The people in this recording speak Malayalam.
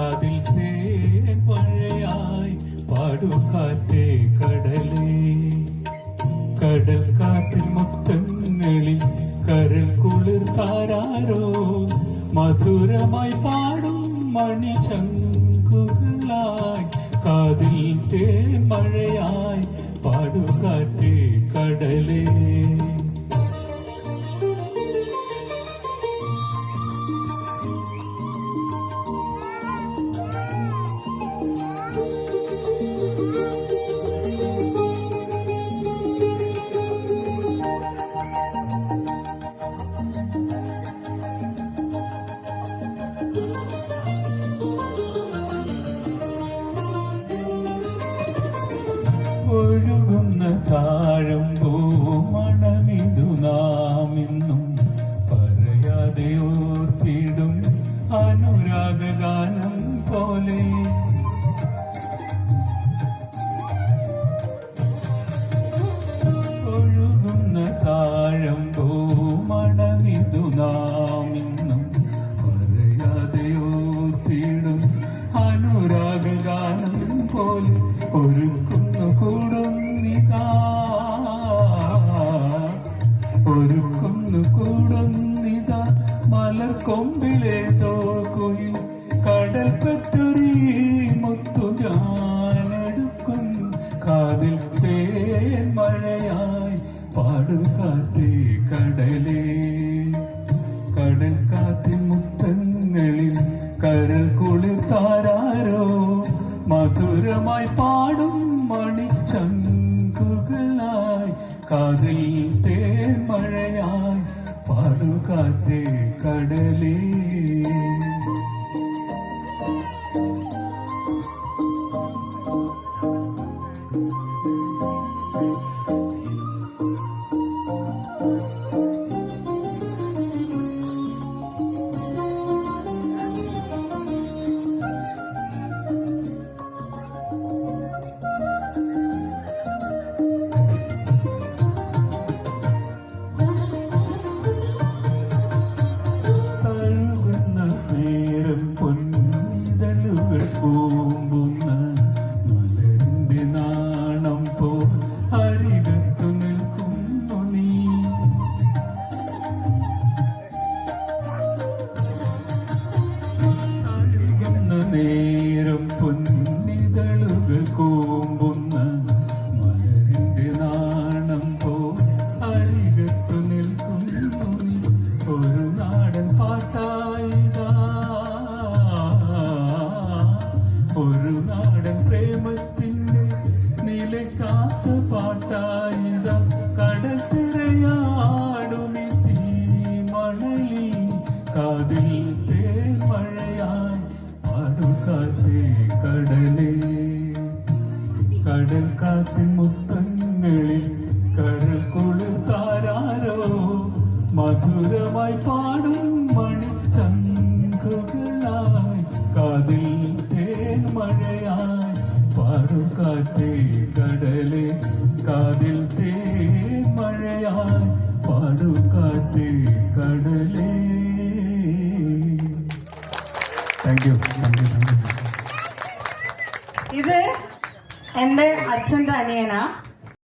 കാതിൽ തേൻ മഴയായി പാടുകാറ്റേ കടലേ. കടൽ കാറ്റിൽ മുത്തങ്ങളിൽ കരൽ കുളിർ താരാരോ മധുരമായി പാടും മണിശങ്കുകളായി. കാതിൽ തേൻ മഴയായി പാടുകാറ്റേ കടലേ. ഒഴുകുന്ന താഴമ്പൂ മണമിതു നാമിന്നും പറയാതെ ഓർത്തിടും അനുരാഗഗാനം പോലെ. ഒഴുകുന്ന താഴമ്പൂ മണമിതു നാമിന്നും പറയാതെ ഓർത്തിടും അനുരാഗഗാനം പോലെ. ഒരുക്കുന്നു കൂടുന്നിതാ ഒരുക്കുന്നു കൂടുന്നിതാ മലർക്കൊമ്പിലെ തോക്കുയിൽ കടൽ പറ്റൊരീ മുത്തു ഞാനെടുക്കും. കാതിൽ തേൻ മഴയായി പാടുകാറ്റേ കടലേ. കടൽ കാറ്റിൻ മുത്തങ്ങളിൽ കരൽ കുളിർ താരാരോ മധുരമായി പാടും മണിശങ്കുകളായി. കാതിൽ തേൻ മഴയായി പാടുകാറ്റേ കടലേ. പൂമ്പുന്ന മലരിന്റെ നാണം പോ അരികത്തു നിൽക്കുന്നു നീ. അഴുകുന്ന നേരം പൊന്നിതളുകൾ കൂമ്പുന്ന മലരിന്റെ നാണം പോ അരികത്തു നിൽക്കുന്നു നീ. ഒരു നാടൻ പാട്ടായിതാ ഒരു നാടൻ പ്രേമത്തിന്റെ നിലക്കാത്ത പാട്ടായിത. കടൽ തിരയാടുമി തീമണലിൽ കാതിൽ തേൻ മഴയായി പാടുകാറ്റേ കടലേ. കടൽ കാറ്റിൻ മുത്തങ്ങളിൽ കരൽ കുളിർ താരാരോ മധുരമായി പാടും മണിശങ്കുകളായി. കാതിൽ തേൻ മഴയായി പാടുകാറ്റേ കടലേ. കാതിൽ തേൻ മഴയായി പാടുകാറ്റേ കടലേ. Thank you. ഇത് എൻ്റെ അച്ഛൻ്റെ അനിയനാ.